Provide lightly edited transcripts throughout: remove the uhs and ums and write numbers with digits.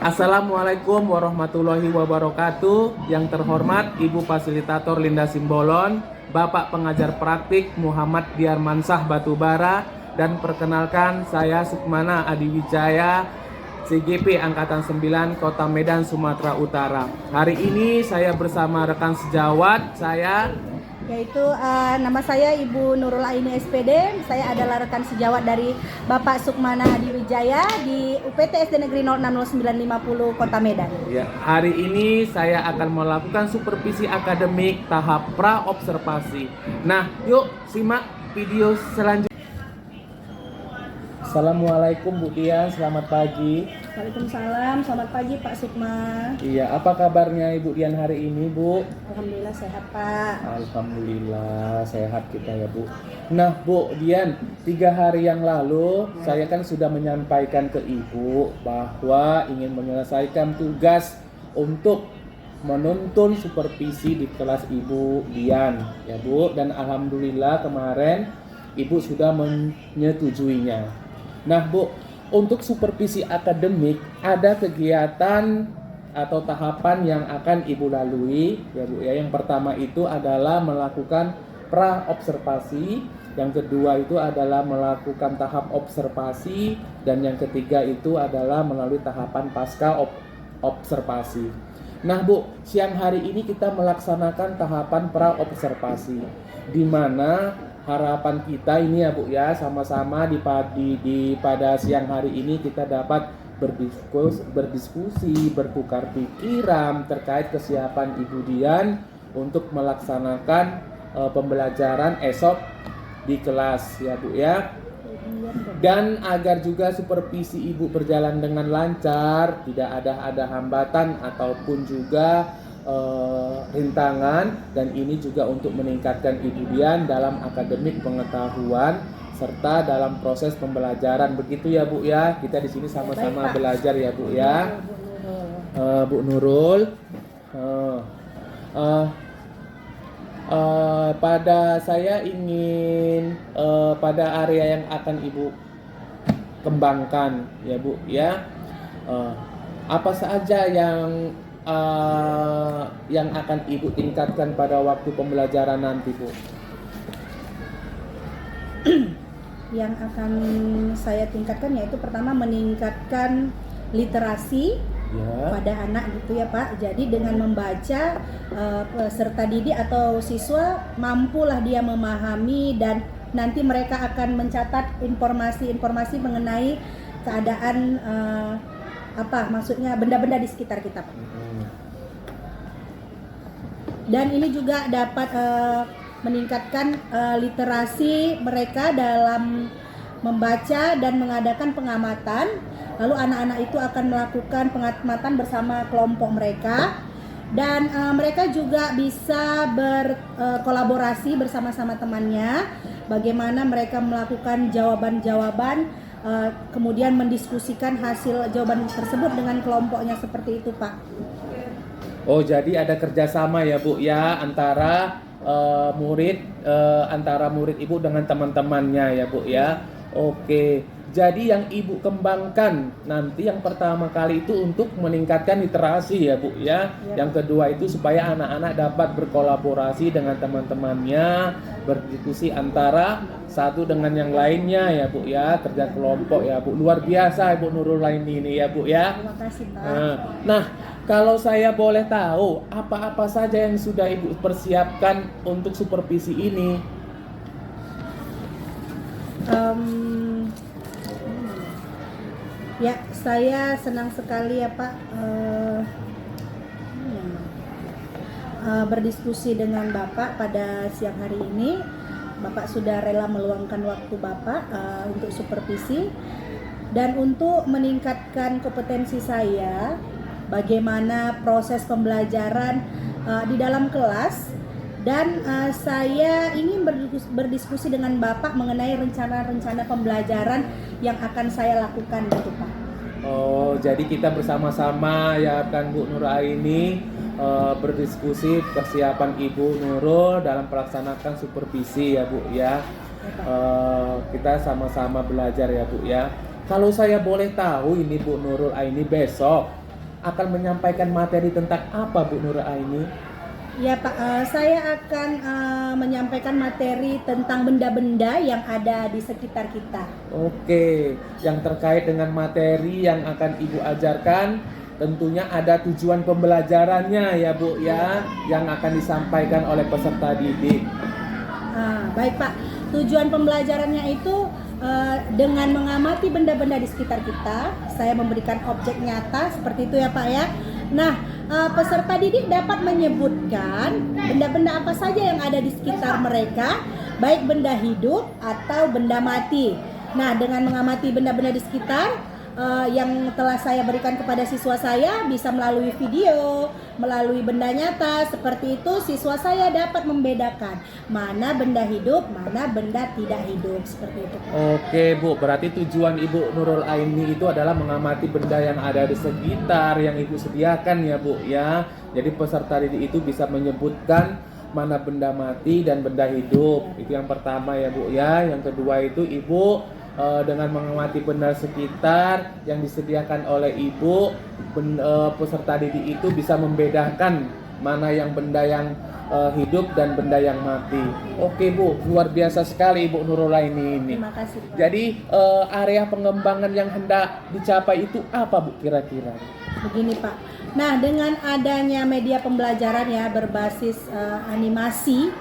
Assalamualaikum warahmatullahi wabarakatuh. Yang terhormat Ibu Fasilitator Linda Simbolon, Bapak Pengajar Praktik Muhammad Diarmansah Batubara, dan perkenalkan saya Sukmana Adiwijaya, CGP Angkatan 9 Kota Medan, Sumatera Utara. Hari ini saya bersama rekan sejawat saya, yaitu nama saya Ibu Nurul Aini SPD. Saya adalah rekan sejawat dari Bapak Sukmana Adiwijaya di UPT SD Negeri 060950 Kota Medan. Ya, hari ini saya akan melakukan supervisi akademik tahap pra-observasi. Nah, yuk simak video selanjutnya. Assalamualaikum Bu Dian, selamat pagi. Waalaikumsalam, selamat pagi Pak Sukma. Iya, apa kabarnya Ibu Dian hari ini, Bu? Alhamdulillah sehat Pak. Alhamdulillah sehat kita ya, Bu. Nah, Bu Dian, 3 hari yang lalu saya kan sudah menyampaikan ke Ibu bahwa ingin menyelesaikan tugas untuk menuntun supervisi di kelas Ibu Dian ya, Bu. Dan alhamdulillah kemarin Ibu sudah menyetujuinya. Nah, Bu, untuk supervisi akademik ada kegiatan atau tahapan yang akan Ibu lalui ya, Bu ya. Yang pertama itu adalah melakukan pra-observasi, yang kedua itu adalah melakukan tahap observasi, dan yang ketiga itu adalah melalui tahapan pasca observasi. Nah, Bu, siang hari ini kita melaksanakan tahapan pra-observasi, di mana harapan kita ini ya, Bu ya, sama-sama pada siang hari ini kita dapat berdiskusi, bertukar pikiran terkait kesiapan Ibu Dian untuk melaksanakan pembelajaran esok di kelas ya, Bu ya. Dan agar juga supervisi Ibu berjalan dengan lancar, tidak ada hambatan ataupun juga rintangan, dan ini juga untuk meningkatkan Ibu Dian dalam akademik pengetahuan serta dalam proses pembelajaran. Begitu ya, Bu ya. Kita di sini sama-sama belajar ya, Bu ya. Bu Nurul, pada saya ingin pada area yang akan Ibu kembangkan ya, Bu ya. Apa saja yang akan Ibu tingkatkan pada waktu pembelajaran nanti, Bu? Yang akan saya tingkatkan yaitu pertama meningkatkan literasi pada anak gitu ya, Pak. Jadi dengan membaca peserta didik atau siswa mampulah dia memahami, dan nanti mereka akan mencatat informasi-informasi mengenai keadaan maksudnya benda-benda di sekitar kita, Pak. Dan ini juga dapat meningkatkan literasi mereka dalam membaca dan mengadakan pengamatan. Lalu anak-anak itu akan melakukan pengamatan bersama kelompok mereka, dan mereka juga bisa berkolaborasi bersama-sama temannya, bagaimana mereka melakukan jawaban-jawaban, kemudian mendiskusikan hasil jawaban tersebut dengan kelompoknya, seperti itu, Pak. Oh, jadi ada kerjasama ya, Bu ya, antara murid Ibu dengan teman-temannya ya, Bu ya. Oke, jadi yang Ibu kembangkan nanti yang pertama kali itu untuk meningkatkan literasi ya, Bu ya. Yang kedua itu supaya anak-anak dapat berkolaborasi dengan teman-temannya, berdiskusi antara satu dengan yang lainnya ya, Bu ya, kerja kelompok ya, Bu. Luar biasa Ibu Nurul ini ya, Bu ya. Terima kasih, Pak. Nah, kalau saya boleh tahu, apa-apa saja yang sudah Ibu persiapkan untuk supervisi ini? Ya, saya senang sekali ya, Pak, berdiskusi dengan Bapak pada siang hari ini. Bapak sudah rela meluangkan waktu Bapak untuk supervisi dan untuk meningkatkan kompetensi saya bagaimana proses pembelajaran di dalam kelas, dan saya ingin berdiskusi dengan Bapak mengenai rencana-rencana pembelajaran yang akan saya lakukan gitu, Pak. Oh, jadi kita bersama-sama ya kan, Bu Nurul ini berdiskusi persiapan Ibu Nurul dalam melaksanakan supervisi ya, Bu ya. Kita sama-sama belajar ya, Bu ya. Kalau saya boleh tahu ini, Bu Nurul ini besok akan menyampaikan materi tentang apa Bu Nur Aini? Ya Pak, saya akan menyampaikan materi tentang benda-benda yang ada di sekitar kita. Oke, yang terkait dengan materi yang akan Ibu ajarkan tentunya ada tujuan pembelajarannya ya Bu ya, yang akan disampaikan oleh peserta didik. Baik Pak, tujuan pembelajarannya itu dengan mengamati benda-benda di sekitar kita, saya memberikan objek nyata seperti itu ya Pak ya. Nah, peserta didik dapat menyebutkan benda-benda apa saja yang ada di sekitar mereka, baik benda hidup atau benda mati. Nah, dengan mengamati benda-benda di sekitar yang telah saya berikan kepada siswa saya, bisa melalui video, melalui benda nyata, seperti itu siswa saya dapat membedakan mana benda hidup, mana benda tidak hidup, seperti itu. Oke Bu, berarti tujuan Ibu Nurul Aini itu adalah mengamati benda yang ada di sekitar yang Ibu sediakan ya Bu ya. Jadi peserta didik itu bisa menyebutkan mana benda mati dan benda hidup. Itu yang pertama ya Bu ya. Yang kedua itu Ibu dengan mengamati benda sekitar yang disediakan oleh Ibu, peserta didik itu bisa membedakan mana yang benda yang hidup dan benda yang mati. Oke Bu, luar biasa sekali Ibu Nurul Aini ini. Terima kasih Pak. Jadi area pengembangan yang hendak dicapai itu apa Bu kira-kira? Begini Pak, nah dengan adanya media pembelajaran ya berbasis animasi,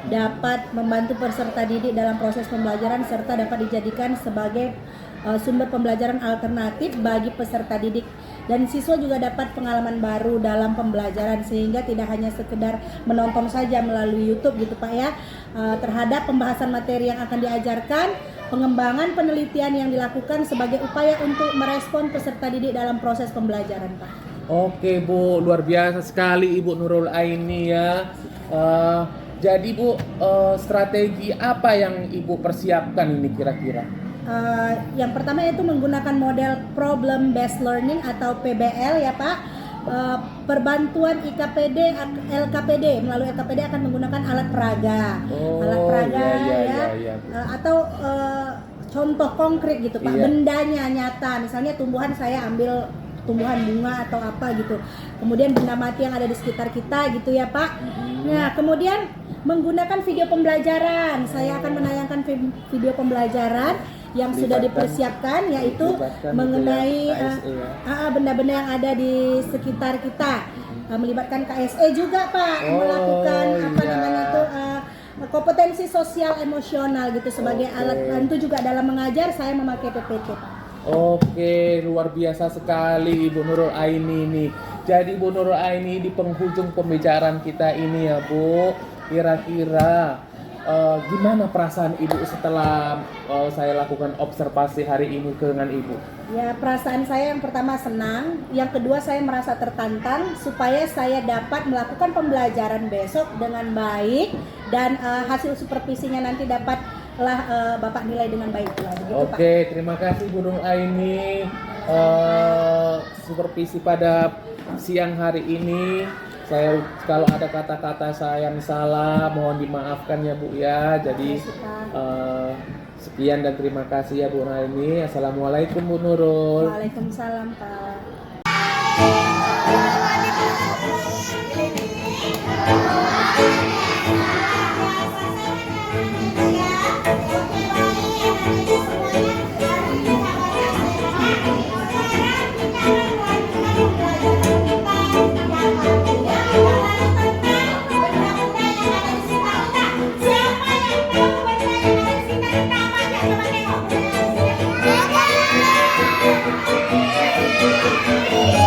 dapat membantu peserta didik dalam proses pembelajaran serta dapat dijadikan sebagai sumber pembelajaran alternatif bagi peserta didik, dan siswa juga dapat pengalaman baru dalam pembelajaran sehingga tidak hanya sekedar menonton saja melalui YouTube gitu Pak ya, terhadap pembahasan materi yang akan diajarkan, pengembangan penelitian yang dilakukan sebagai upaya untuk merespon peserta didik dalam proses pembelajaran Pak. Oke Bu, luar biasa sekali Ibu Nurul Aini ya. Jadi Bu, strategi apa yang Ibu persiapkan ini kira-kira? Yang pertama itu menggunakan model problem based learning atau PBL ya Pak. Perbantuan IKPD, LKPD, melalui LKPD akan menggunakan alat peraga, atau contoh konkret gitu Pak, bendanya nyata, misalnya tumbuhan saya ambil tumbuhan bunga atau apa gitu, kemudian benda mati yang ada di sekitar kita gitu ya Pak. Nah kemudian menggunakan video pembelajaran, saya akan menayangkan video pembelajaran yang sudah dipersiapkan, yaitu mengenai benda-benda yang ada di sekitar kita, melibatkan KSE juga Pak, melakukan kompetensi sosial emosional gitu sebagai alat bantu juga dalam mengajar, saya memakai PPT Pak. Oke, luar biasa sekali Ibu Nurul Aini ini. Jadi Bu Nurul Aini di penghujung pembicaraan kita ini ya Bu, kira-kira gimana perasaan Ibu setelah saya lakukan observasi hari ini dengan Ibu? Ya, perasaan saya yang pertama senang, yang kedua saya merasa tertantang supaya saya dapat melakukan pembelajaran besok dengan baik, dan hasil supervisinya nanti dapatlah Bapak nilai dengan baik pula. Oke, Pak. Terima kasih Bu Nurul Aini. Supervisi pada siang hari ini. Saya kalau ada kata-kata saya yang salah mohon dimaafkan ya Bu ya. Jadi sekian dan terima kasih ya Bu Nurul Aini. Assalamualaikum Bu Nurul. Waalaikumsalam Pak. Siapa yang tahu benda yang ada di sekitar kita? Coba tengok.